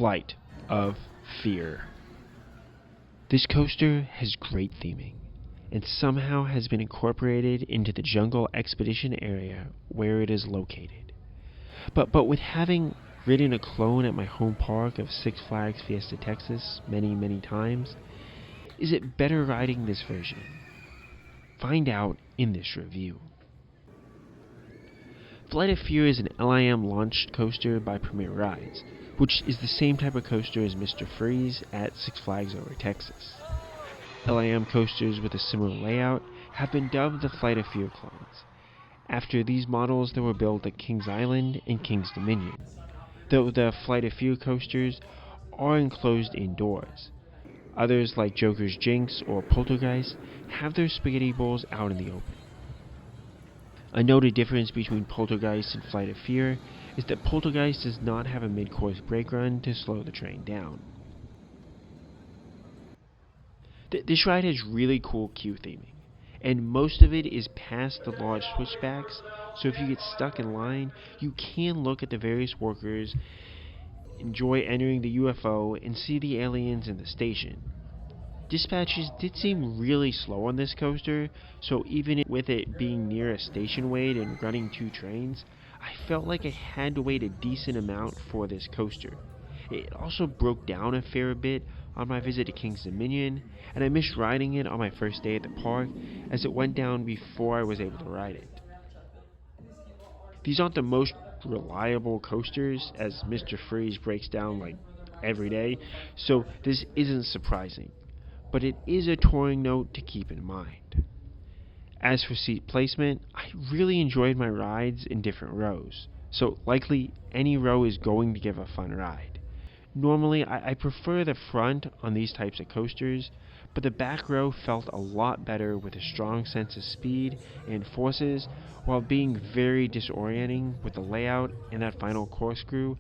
Flight of Fear. This coaster has great theming, and somehow has been incorporated into the Jungle Expedition area where it is located. But with having ridden a clone at my home park of Six Flags Fiesta Texas many times, is it better riding this version? Find out in this review. Flight of Fear is an LIM launched coaster by Premier Rides, which is the same type of coaster as Mr. Freeze at Six Flags Over Texas. LIM coasters with a similar layout have been dubbed the Flight of Fear clones, after these models that were built at Kings Island and Kings Dominion, though the Flight of Fear coasters are enclosed indoors. Others like Joker's Jinx or Poltergeist have their spaghetti bowls out in the open. A noted difference between Poltergeist and Flight of Fear is that Poltergeist does not have a mid-course brake run to slow the train down. This ride has really cool queue theming, and most of it is past the large switchbacks, so if you get stuck in line, you can look at the various workers, enjoy entering the UFO, and see the aliens in the station. Dispatches did seem really slow on this coaster, so even with it being near a station wait and running 2 trains, I felt like I had to wait a decent amount for this coaster. It also broke down a fair bit on my visit to Kings Dominion, and I missed riding it on my first day at the park as it went down before I was able to ride it. These aren't the most reliable coasters, as Mr. Freeze breaks down like every day, so this isn't surprising, but it is a touring note to keep in mind. As for seat placement, I really enjoyed my rides in different rows, so likely any row is going to give a fun ride. Normally, I prefer the front on these types of coasters, but the back row felt a lot better with a strong sense of speed and forces, while being very disorienting with the layout, and that final corkscrew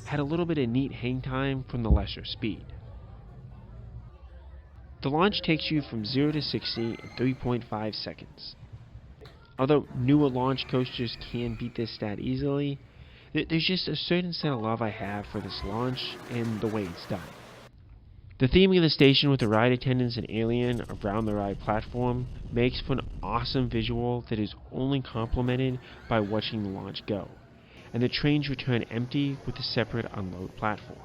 had a little bit of neat hang time from the lesser speed. The launch takes you from 0 to 60 in 3.5 seconds. Although newer launch coasters can beat this stat easily, there's just a certain set of love I have for this launch and the way it's done. The theming of the station with the ride attendants and alien around the ride platform makes for an awesome visual that is only complemented by watching the launch go, and the trains return empty with a separate unload platform.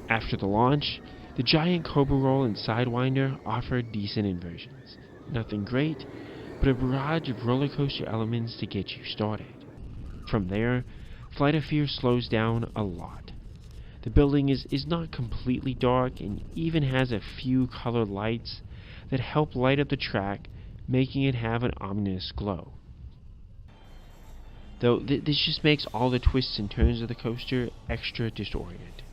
After the launch, the giant Cobra Roll and Sidewinder offer decent inversions. Nothing great, but a barrage of roller coaster elements to get you started. From there, Flight of Fear slows down a lot. The building is not completely dark and even has a few colored lights that help light up the track, making it have an ominous glow. Though this just makes all the twists and turns of the coaster extra disorienting.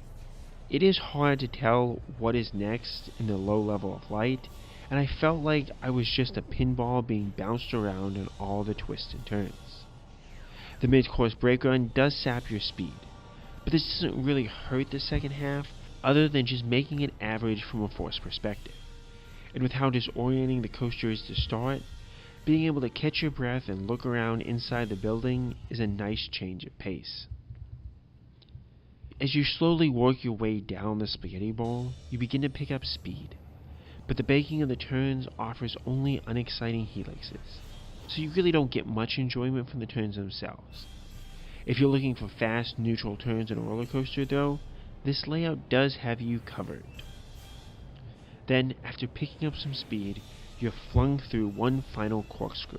It is hard to tell what is next in the low level of light, and I felt like I was just a pinball being bounced around in all the twists and turns. The mid-course brake run does sap your speed, but this doesn't really hurt the second half, other than just making it average from a force perspective. And with how disorienting the coaster is to start, being able to catch your breath and look around inside the building is a nice change of pace. As you slowly work your way down the spaghetti bowl, you begin to pick up speed, but the baking of the turns offers only unexciting helixes, so you really don't get much enjoyment from the turns themselves. If you're looking for fast, neutral turns in a roller coaster though, this layout does have you covered. Then, after picking up some speed, you're flung through one final corkscrew.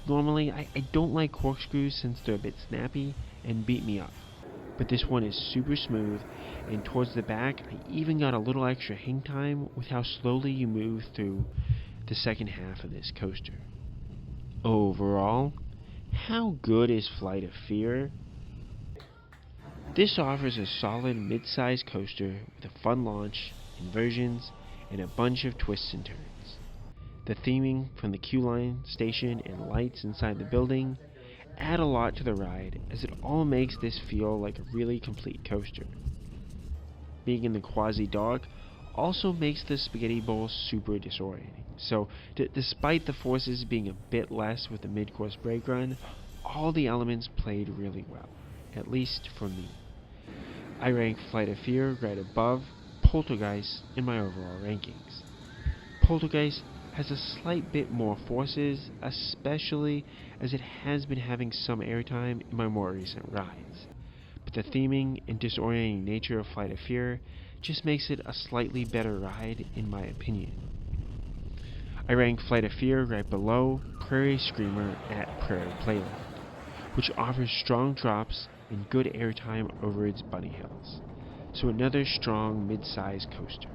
Normally, I don't like corkscrews since they're a bit snappy and beat me up, but this one is super smooth, and towards the back, I even got a little extra hang time with how slowly you move through the second half of this coaster. Overall, how good is Flight of Fear? This offers a solid mid-sized coaster with a fun launch, inversions, and a bunch of twists and turns. The theming from the queue line, station, and lights inside the building add a lot to the ride, as it all makes this feel like a really complete coaster. Being in the quasi-dark also makes the spaghetti bowl super disorienting, so despite the forces being a bit less with the mid-course brake run, all the elements played really well, at least for me. I rank Flight of Fear right above Poltergeist in my overall rankings. Poltergeist has a slight bit more forces, especially as it has been having some airtime in my more recent rides. But the theming and disorienting nature of Flight of Fear just makes it a slightly better ride in my opinion. I rank Flight of Fear right below Prairie Screamer at Prairie Playland, which offers strong drops and good airtime over its bunny hills. So another strong mid-size coaster.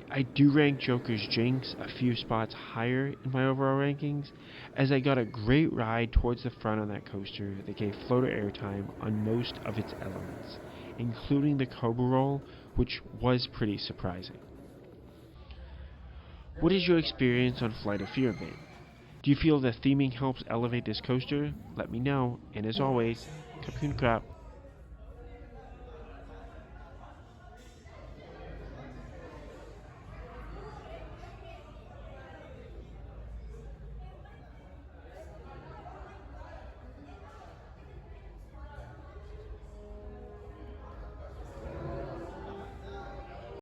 I do rank Joker's Jinx a few spots higher in my overall rankings, as I got a great ride towards the front on that coaster that gave floater airtime on most of its elements, including the Cobra Roll, which was pretty surprising. What is your experience on Flight of Fear been? Do you feel the theming helps elevate this coaster? Let me know, and as always, Kapun Krap.